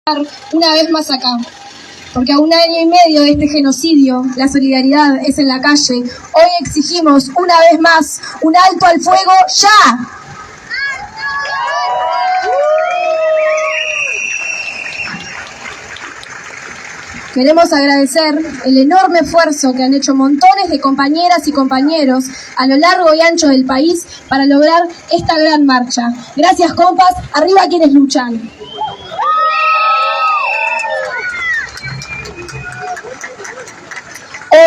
una vez más acá, porque a 1 año y medio de este genocidio, la solidaridad es en la calle. Hoy exigimos una vez más un alto al fuego ya. Queremos agradecer el enorme esfuerzo que han hecho montones de compañeras y compañeros a lo largo y ancho del país para lograr esta gran marcha. Gracias, compas, arriba quienes luchan.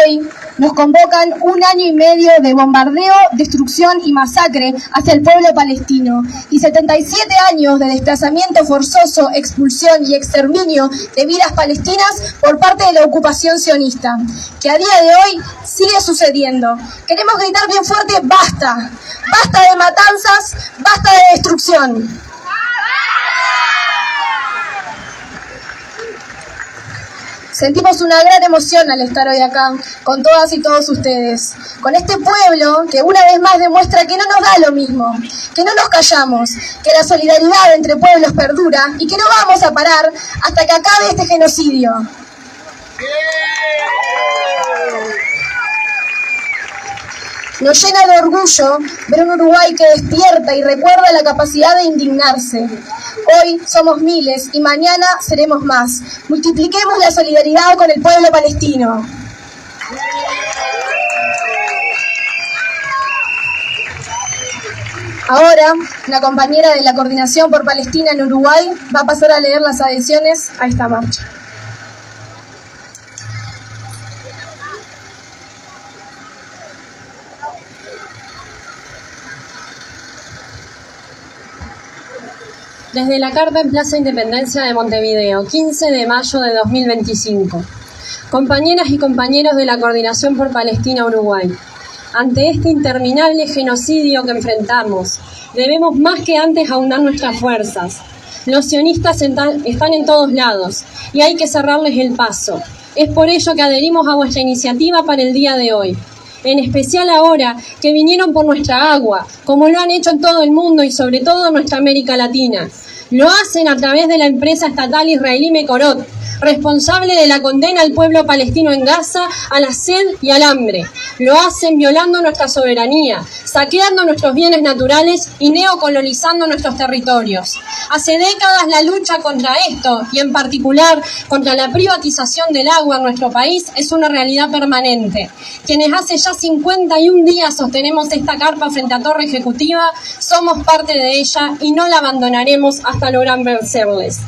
Hoy nos convocan 1 año y medio de bombardeo, destrucción y masacre hacia el pueblo palestino y 77 años de desplazamiento forzoso, expulsión y exterminio de vidas palestinas por parte de la ocupación sionista, que a día de hoy sigue sucediendo. Queremos gritar bien fuerte: ¡basta! ¡Basta de matanzas! ¡Basta de destrucción! Sentimos una gran emoción al estar hoy acá, con todas y todos ustedes, con este pueblo que una vez más demuestra que no nos da lo mismo, que no nos callamos, que la solidaridad entre pueblos perdura y que no vamos a parar hasta que acabe este genocidio. Nos llena de orgullo ver un Uruguay que despierta y recuerda la capacidad de indignarse. Hoy somos miles y mañana seremos más. Multipliquemos la solidaridad con el pueblo palestino. Ahora, la compañera de la Coordinación por Palestina en Uruguay va a pasar a leer las adhesiones a esta marcha. Desde la Carpa en Plaza Independencia de Montevideo, 15 de mayo de 2025. Compañeras y compañeros de la Coordinación por Palestina Uruguay, ante este interminable genocidio que enfrentamos, debemos más que antes aunar nuestras fuerzas. Los sionistas están en todos lados y hay que cerrarles el paso. Es por ello que adherimos a vuestra iniciativa para el día de hoy. En especial ahora que vinieron por nuestra agua, como lo han hecho en todo el mundo y sobre todo en nuestra América Latina. Lo hacen a través de la empresa estatal israelí Mekorot, responsable de la condena al pueblo palestino en Gaza a la sed y al hambre. Lo hacen violando nuestra soberanía, saqueando nuestros bienes naturales y neocolonizando nuestros territorios. Hace décadas la lucha contra esto, y en particular contra la privatización del agua en nuestro país, es una realidad permanente. Quienes hace ya 51 días sostenemos esta carpa frente a Torre Ejecutiva, somos parte de ella y no la abandonaremos hasta lograr vencerles.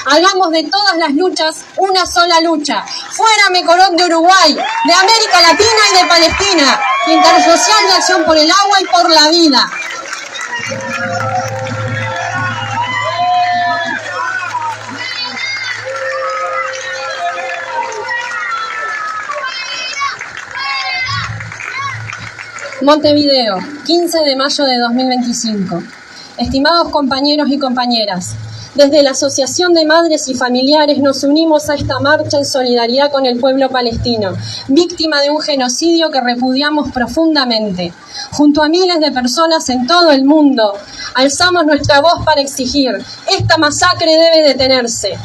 Hagamos de todas las luchas una sola lucha. ¡Fuera Mekorot de Uruguay, de América Latina y de Palestina! Intersocial de acción por el agua y por la vida. Montevideo, 15 de mayo de 2025. Estimados compañeros y compañeras, desde la Asociación de Madres y Familiares nos unimos a esta marcha en solidaridad con el pueblo palestino, víctima de un genocidio que repudiamos profundamente. Junto a miles de personas en todo el mundo, alzamos nuestra voz para exigir: esta masacre debe detenerse.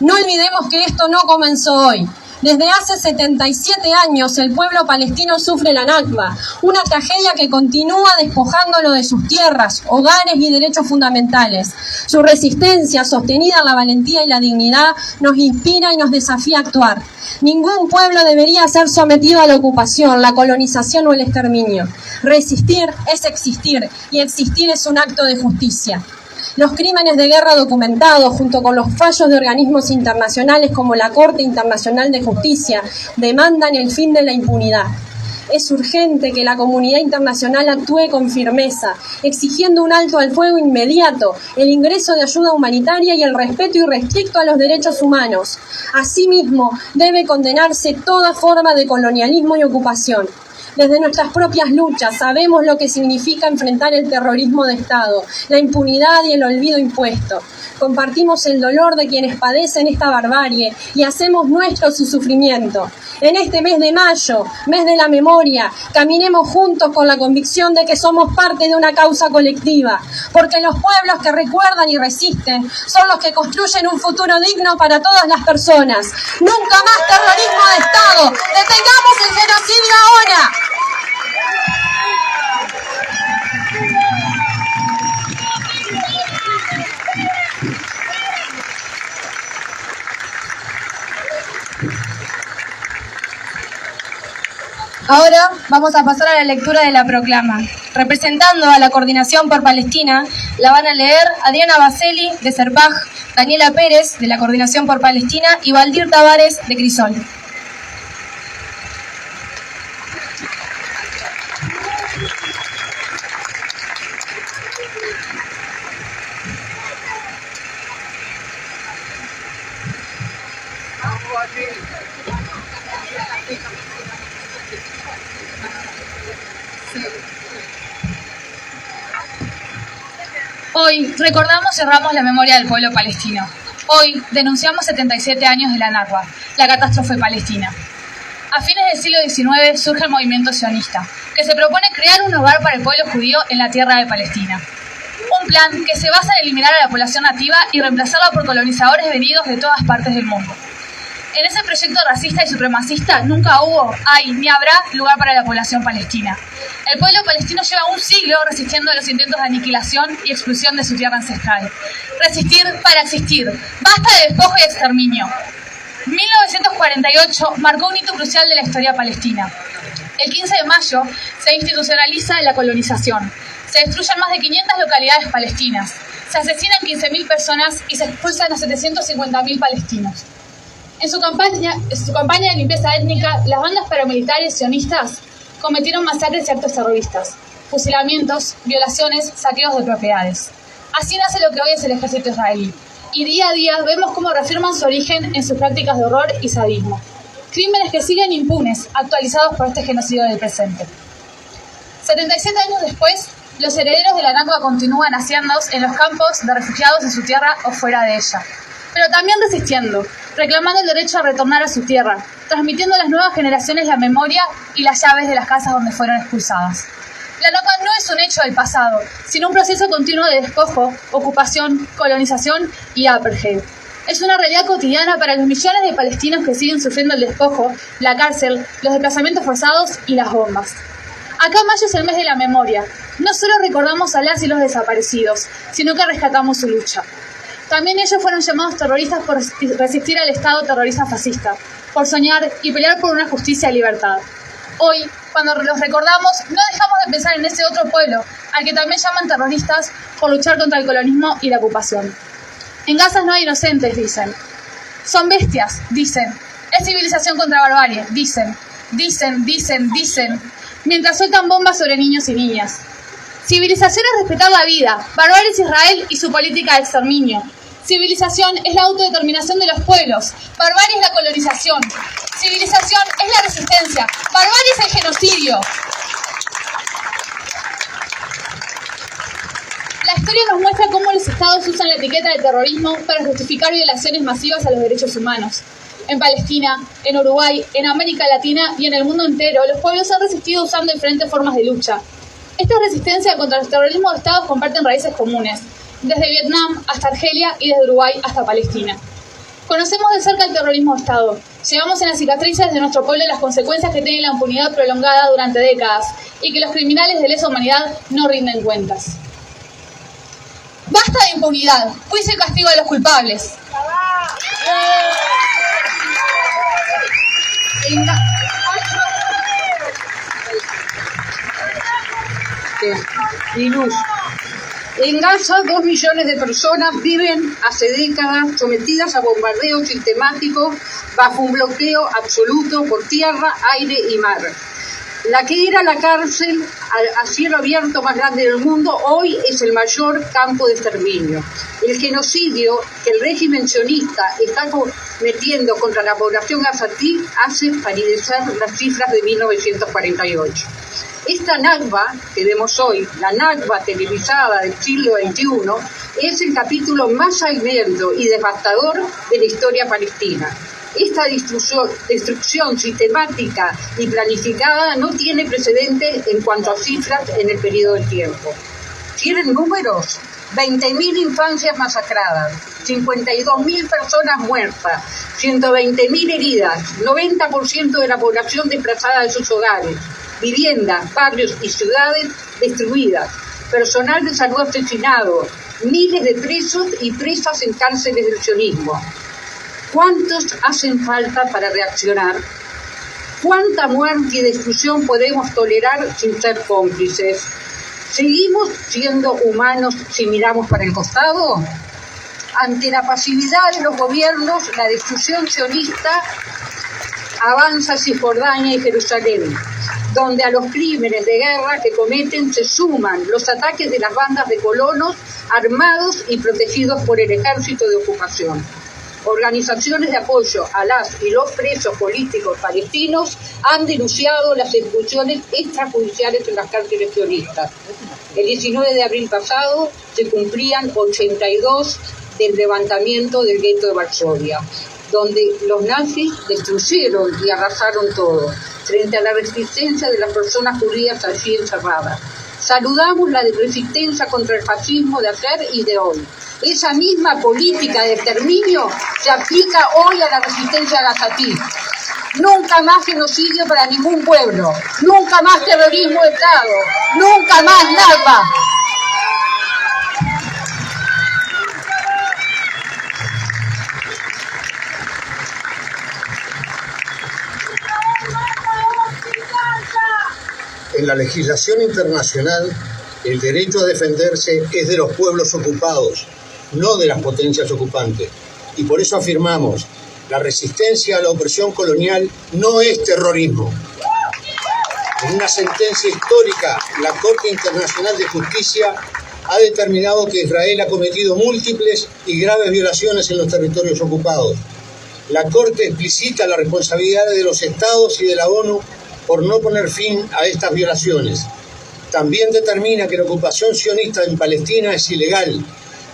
No olvidemos que esto no comenzó hoy. Desde hace 77 años el pueblo palestino sufre la Nakba, una tragedia que continúa despojándolo de sus tierras, hogares y derechos fundamentales. Su resistencia, sostenida en la valentía y la dignidad, nos inspira y nos desafía a actuar. Ningún pueblo debería ser sometido a la ocupación, la colonización o el exterminio. Resistir es existir, y existir es un acto de justicia. Los crímenes de guerra documentados, junto con los fallos de organismos internacionales como la Corte Internacional de Justicia, demandan el fin de la impunidad. Es urgente que la comunidad internacional actúe con firmeza, exigiendo un alto al fuego inmediato, el ingreso de ayuda humanitaria y el respeto irrestricto a los derechos humanos. Asimismo, debe condenarse toda forma de colonialismo y ocupación. Desde nuestras propias luchas sabemos lo que significa enfrentar el terrorismo de Estado, la impunidad y el olvido impuesto. compartimos el dolor de quienes padecen esta barbarie y hacemos nuestro su sufrimiento. En este mes de mayo, mes de la memoria, caminemos juntos con la convicción de que somos parte de una causa colectiva, porque los pueblos que recuerdan y resisten son los que construyen un futuro digno para todas las personas. ¡Nunca más terrorismo de Estado! ¡Detengamos el genocidio ahora! Ahora vamos a pasar a la lectura de la proclama. Representando a la Coordinación por Palestina, la van a leer Adriana Baselli, de Serpaj, Daniela Pérez, de la Coordinación por Palestina, y Valdir Tavares, de Crisol. Hoy recordamos y honramos la memoria del pueblo palestino. Hoy denunciamos 77 años de la Nakba, la catástrofe palestina. A fines del siglo XIX surge el movimiento sionista, que se propone crear un hogar para el pueblo judío en la tierra de Palestina. Un plan que se basa en eliminar a la población nativa y reemplazarla por colonizadores venidos de todas partes del mundo. En ese proyecto racista y supremacista nunca hubo, hay ni habrá lugar para la población palestina. El pueblo palestino lleva un siglo resistiendo a los intentos de aniquilación y expulsión de su tierra ancestral. Resistir para existir. Basta de despojo y exterminio. 1948 marcó un hito crucial de la historia palestina. El 15 de mayo se institucionaliza la colonización. Se destruyen más de 500 localidades palestinas. Se asesinan 15.000 personas y se expulsan a 750.000 palestinos. En su campaña de limpieza étnica, las bandas paramilitares sionistas cometieron masacres y actos terroristas, fusilamientos, violaciones, saqueos de propiedades. Así nace lo que hoy es el ejército israelí. Y día a día vemos cómo reafirman su origen en sus prácticas de horror y sadismo. Crímenes que siguen impunes, actualizados por este genocidio del presente. 77 años después, los herederos de la Nakba continúan haciéndose en los campos de refugiados en su tierra o fuera de ella, pero también resistiendo, reclamando el derecho a retornar a su tierra, transmitiendo a las nuevas generaciones la memoria y las llaves de las casas donde fueron expulsadas. La Nakba no es un hecho del pasado, sino un proceso continuo de despojo, ocupación, colonización y apartheid. Es una realidad cotidiana para los millones de palestinos que siguen sufriendo el despojo, la cárcel, los desplazamientos forzados y las bombas. Acá mayo es el mes de la memoria. No solo recordamos a las y los desaparecidos, sino que rescatamos su lucha. También ellos fueron llamados terroristas por resistir al Estado terrorista fascista, por soñar y pelear por una justicia y libertad. Hoy, cuando los recordamos, no dejamos de pensar en ese otro pueblo, al que también llaman terroristas por luchar contra el colonismo y la ocupación. En Gaza no hay inocentes, dicen. Son bestias, dicen. Es civilización contra barbarie, dicen. Dicen. Mientras sueltan bombas sobre niños y niñas. Civilización es respetar la vida, barbarie es Israel y su política de exterminio. Civilización es la autodeterminación de los pueblos, barbarie es la colonización. Civilización es la resistencia, barbarie es el genocidio. La historia nos muestra cómo los estados usan la etiqueta de terrorismo para justificar violaciones masivas a los derechos humanos. En Palestina, en Uruguay, en América Latina y en el mundo entero, los pueblos han resistido usando diferentes formas de lucha. Esta resistencia contra el terrorismo de estados comparten raíces comunes, desde Vietnam hasta Argelia y desde Uruguay hasta Palestina. Conocemos de cerca el terrorismo de Estado. Llevamos en las cicatrices de nuestro pueblo las consecuencias que tiene la impunidad prolongada durante décadas y que los criminales de lesa humanidad no rinden cuentas. ¡Basta de impunidad! Juicio y castigo a los culpables. En Gaza, 2 millones de personas viven hace décadas sometidas a bombardeos sistemáticos bajo un bloqueo absoluto por tierra, aire y mar. La que era la cárcel a cielo abierto más grande del mundo, hoy es el mayor campo de exterminio. El genocidio que el régimen sionista está cometiendo contra la población gazatí hace palidecer las cifras de 1948. Esta Nakba que vemos hoy, la Nakba televisada del siglo XXI, Es el capítulo más sangriento y devastador de la historia palestina. Esta destrucción sistemática y planificada no tiene precedentes en cuanto a cifras en el periodo de tiempo. ¿Quieren números? 20.000 infancias masacradas, 52.000 personas muertas, 120.000 heridas, 90% de la población desplazada de sus hogares, viviendas, barrios y ciudades destruidas, personal de salud asesinado, miles de presos y presas en cárceles del sionismo. ¿Cuántos hacen falta para reaccionar? ¿Cuánta muerte y destrucción podemos tolerar sin ser cómplices? ¿Seguimos siendo humanos si miramos para el costado? Ante la pasividad de los gobiernos, la destrucción sionista avanza hacia Cisjordania y Jerusalén, donde a los crímenes de guerra que cometen se suman los ataques de las bandas de colonos armados y protegidos por el ejército de ocupación. Organizaciones de apoyo a las y los presos políticos palestinos han denunciado las ejecuciones extrajudiciales en las cárceles sionistas. El 19 de abril pasado se cumplían 82 del levantamiento del gueto de Varsovia, donde los nazis destruyeron y arrasaron todo, frente a la resistencia de las personas judías allí encerradas. Saludamos la resistencia contra el fascismo de ayer y de hoy. Esa misma política de exterminio se aplica hoy a la resistencia gazatí. Nunca más genocidio para ningún pueblo, nunca más terrorismo de Estado, nunca más nada. En la legislación internacional, el derecho a defenderse es de los pueblos ocupados, no de las potencias ocupantes. Y por eso afirmamos, la resistencia a la opresión colonial no es terrorismo. En una sentencia histórica, la Corte Internacional de Justicia ha determinado que Israel ha cometido múltiples y graves violaciones en los territorios ocupados. La Corte explicita la responsabilidad de los Estados y de la ONU por no poner fin a estas violaciones. También determina que la ocupación sionista en Palestina es ilegal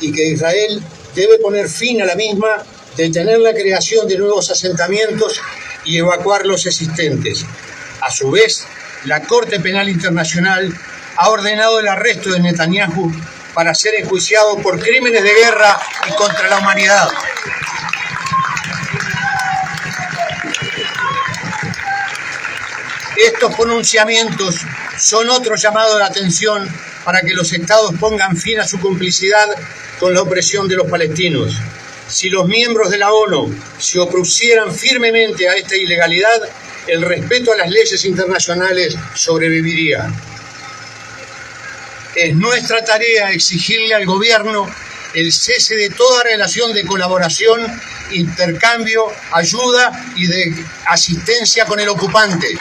y que Israel debe poner fin a la misma, detener la creación de nuevos asentamientos y evacuar los existentes. A su vez, la Corte Penal Internacional ha ordenado el arresto de Netanyahu para ser enjuiciado por crímenes de guerra y contra la humanidad. Estos pronunciamientos son otro llamado de atención para que los estados pongan fin a su complicidad con la opresión de los palestinos. Si los miembros de la ONU se opusieran firmemente a esta ilegalidad, el respeto a las leyes internacionales sobreviviría. Es nuestra tarea exigirle al gobierno el cese de toda relación de colaboración, intercambio, ayuda y de asistencia con el ocupante.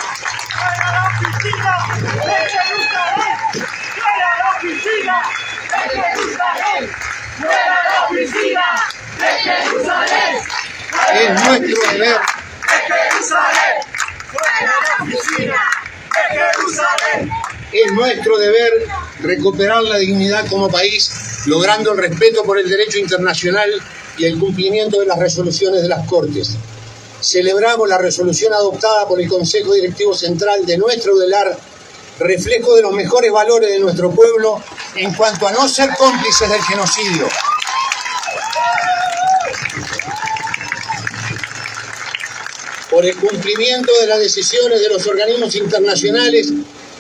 Es nuestro deber recuperar la dignidad como país, logrando el respeto por el derecho internacional y el cumplimiento de las resoluciones de las Cortes. Celebramos la resolución adoptada por el Consejo Directivo Central de nuestro UDELAR, reflejo de los mejores valores de nuestro pueblo en cuanto a no ser cómplices del genocidio. Por el cumplimiento de las decisiones de los organismos internacionales,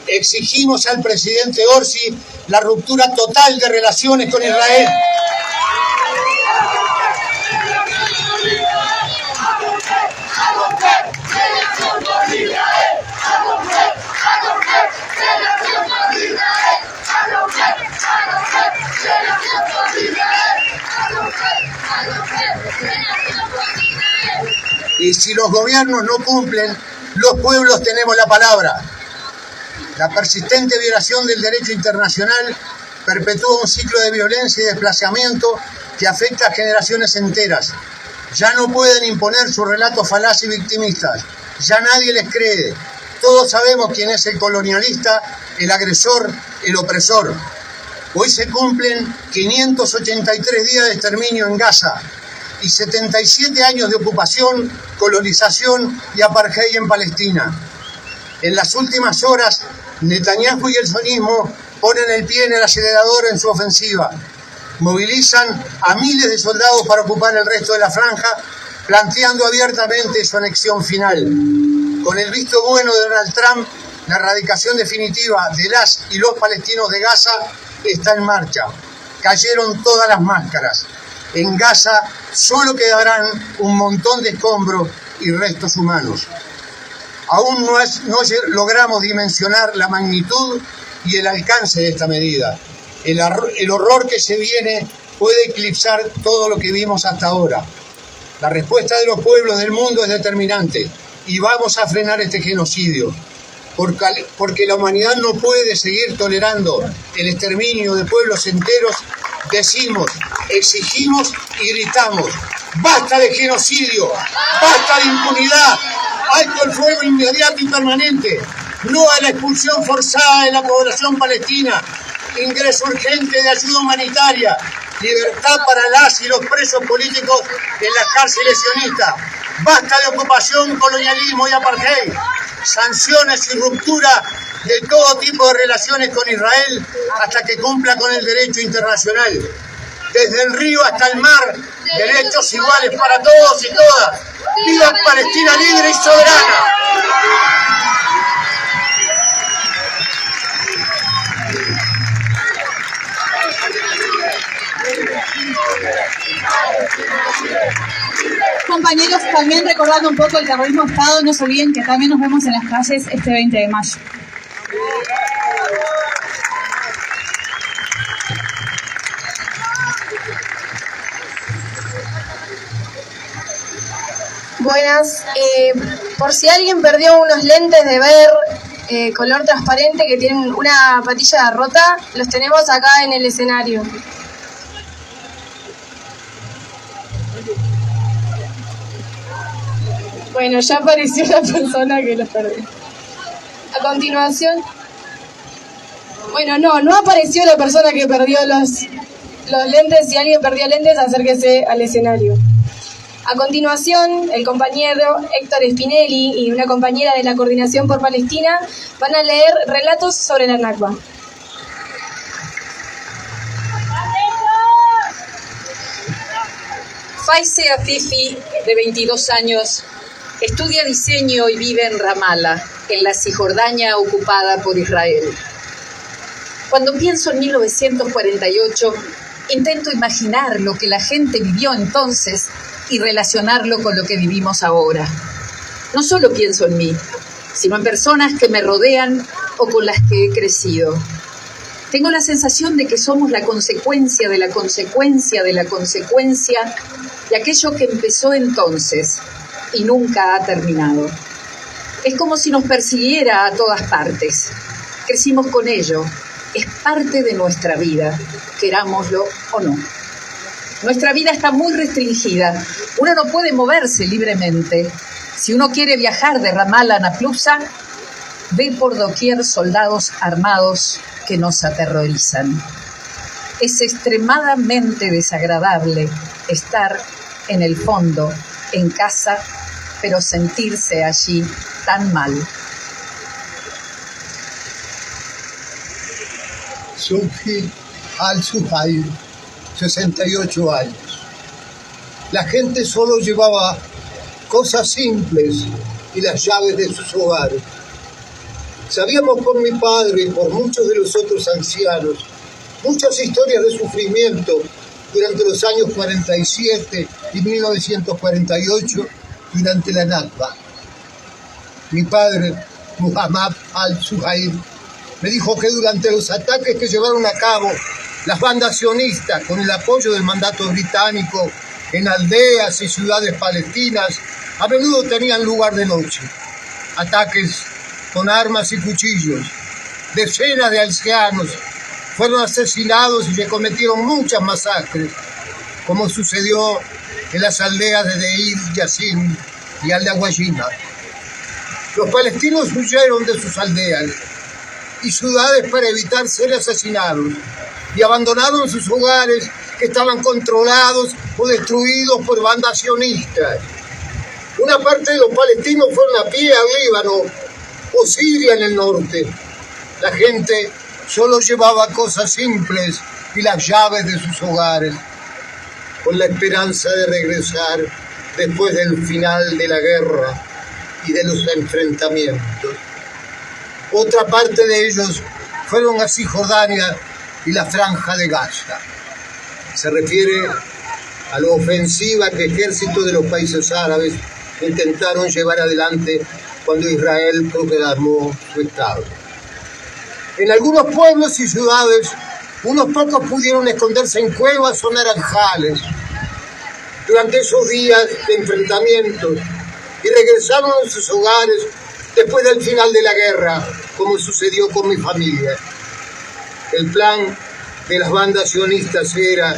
exigimos al presidente Orsi la ruptura total de relaciones con Israel. Y si los gobiernos no cumplen, los pueblos tenemos la palabra. La persistente violación del derecho internacional perpetúa un ciclo de violencia y desplazamiento que afecta a generaciones enteras. Ya no pueden imponer sus relatos falaz y victimistas. Ya nadie les cree. Todos sabemos quién es el colonialista, el agresor, el opresor. Hoy se cumplen 583 días de exterminio en Gaza y 77 años de ocupación, colonización y apartheid en Palestina. En las últimas horas, Netanyahu y el sionismo ponen el pie en el acelerador en su ofensiva. Movilizan a miles de soldados para ocupar el resto de la franja, planteando abiertamente su anexión final. Con el visto bueno de Donald Trump, la erradicación definitiva de las y los palestinos de Gaza está en marcha. Cayeron todas las máscaras. En Gaza solo quedarán un montón de escombros y restos humanos. Aún no logramos dimensionar la magnitud y el alcance de esta medida. El horror que se viene puede eclipsar todo lo que vimos hasta ahora. La respuesta de los pueblos del mundo es determinante y vamos a frenar este genocidio, porque la humanidad no puede seguir tolerando el exterminio de pueblos enteros. Decimos, exigimos y gritamos: ¡basta de genocidio! ¡Basta de impunidad! ¡Alto el fuego inmediato y permanente! ¡No a la expulsión forzada de la población palestina! ¡Ingreso urgente de ayuda humanitaria! ¡Libertad para las y los presos políticos en las cárceles sionistas! ¡Basta de ocupación, colonialismo y apartheid! ¡Sanciones y ruptura de todo tipo de relaciones con Israel hasta que cumpla con el derecho internacional! Desde el río hasta el mar, derechos iguales para todos y todas. ¡Viva Palestina libre y soberana! Compañeros, también recordando un poco el terrorismo de Estado, no se olviden que también nos vemos en las calles este 20 de mayo. Buenas, por si alguien perdió unos lentes de ver color transparente que tienen una patilla rota, los tenemos acá en el escenario. Bueno, ya apareció la persona que los perdió. A continuación... Bueno, no apareció la persona que perdió los lentes. Si alguien perdió lentes, acérquese al escenario. A continuación, el compañero Héctor Spinelli y una compañera de la Coordinación por Palestina van a leer relatos sobre la Nakba. Faisal Afifi, de 22 años, estudia diseño y vive en Ramallah, en la Cisjordania ocupada por Israel. Cuando pienso en 1948, intento imaginar lo que la gente vivió entonces y relacionarlo con lo que vivimos ahora. No solo pienso en mí, sino en personas que me rodean o con las que he crecido. Tengo la sensación de que somos la consecuencia de la consecuencia de la consecuencia de aquello que empezó entonces y nunca ha terminado. Es como si nos persiguiera a todas partes. Crecimos con ello. Es parte de nuestra vida, querámoslo o no. Nuestra vida está muy restringida. Uno no puede moverse libremente. Si uno quiere viajar de Ramallah a Naplusa, ve por doquier soldados armados que nos aterrorizan. Es extremadamente desagradable estar en el fondo, en casa, pero sentirse allí tan mal. Subhi al-Zuhair, 68 años. La gente solo llevaba cosas simples y las llaves de sus hogares. Sabíamos por mi padre y por muchos de los otros ancianos muchas historias de sufrimiento durante los años 47 y 1948 durante la Nakba. Mi padre, Muhammad al-Zuhair, me dijo que durante los ataques que llevaron a cabo las bandas sionistas con el apoyo del mandato británico en aldeas y ciudades palestinas, a menudo tenían lugar de noche. Ataques con armas y cuchillos. Decenas de ancianos fueron asesinados y se cometieron muchas masacres, como sucedió en las aldeas de Deir Yassin y Al-Dawayina. Los palestinos huyeron de sus aldeas y ciudades para evitar ser asesinados. y abandonaron sus hogares que estaban controlados o destruidos por bandas sionistas. Una parte de los palestinos fueron a pie al Líbano o Siria en el norte. La gente solo llevaba cosas simples y las llaves de sus hogares, con la esperanza de regresar después del final de la guerra y de los enfrentamientos. Otra parte de ellos fueron a Cisjordania y la Franja de Gaza. Se refiere a la ofensiva que ejércitos de los países árabes intentaron llevar adelante cuando Israel proclamó su Estado. En algunos pueblos y ciudades, unos pocos pudieron esconderse en cuevas o naranjales durante esos días de enfrentamientos y regresaron a sus hogares después del final de la guerra, como sucedió con mi familia. El plan de las bandas sionistas era,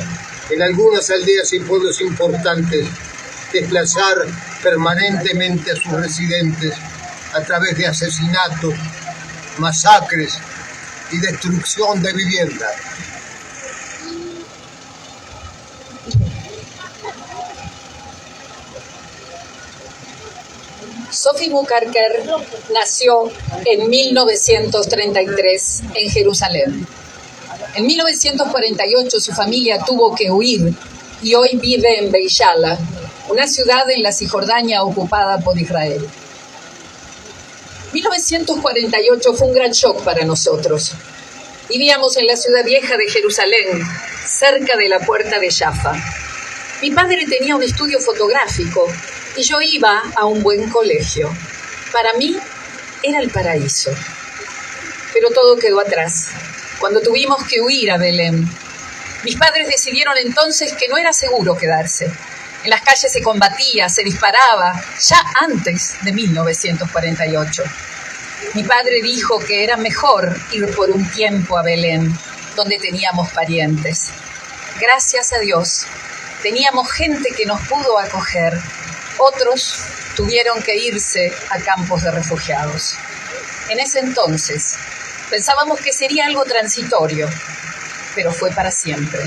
en algunas aldeas y pueblos importantes, desplazar permanentemente a sus residentes a través de asesinatos, masacres y destrucción de viviendas. Sophie Mukarker nació en 1933 en Jerusalén. En 1948 su familia tuvo que huir y hoy vive en Beishala, una ciudad en la Cisjordania ocupada por Israel. 1948 fue un gran shock para nosotros. Vivíamos en la ciudad vieja de Jerusalén, cerca de la puerta de Jaffa. Mi padre tenía un estudio fotográfico y yo iba a un buen colegio. Para mí era el paraíso. Pero todo quedó atrás, cuando tuvimos que huir a Belén. Mis padres decidieron entonces que no era seguro quedarse. En las calles se combatía, se disparaba, ya antes de 1948. Mi padre dijo que era mejor ir por un tiempo a Belén, donde teníamos parientes. Gracias a Dios, teníamos gente que nos pudo acoger. Otros tuvieron que irse a campos de refugiados. En ese entonces, pensábamos que sería algo transitorio, pero fue para siempre.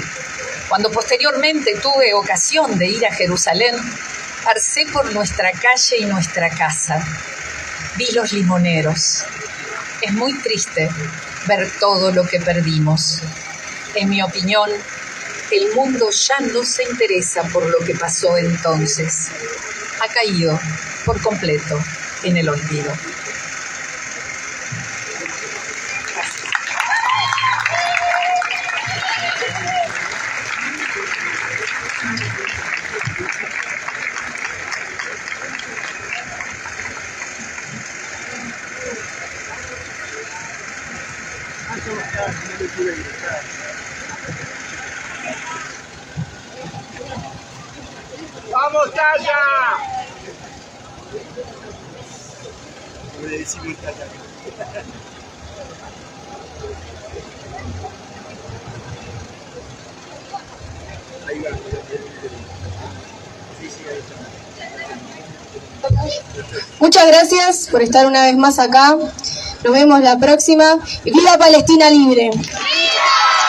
Cuando posteriormente tuve ocasión de ir a Jerusalén, pasé por nuestra calle y nuestra casa. Vi los limoneros. Es muy triste ver todo lo que perdimos. En mi opinión, el mundo ya no se interesa por lo que pasó entonces. Ha caído por completo en el olvido. ¡Vamos, Taya! Muchas gracias por estar una vez más acá. Nos vemos la próxima. ¡Viva Palestina Libre! ¡Viva!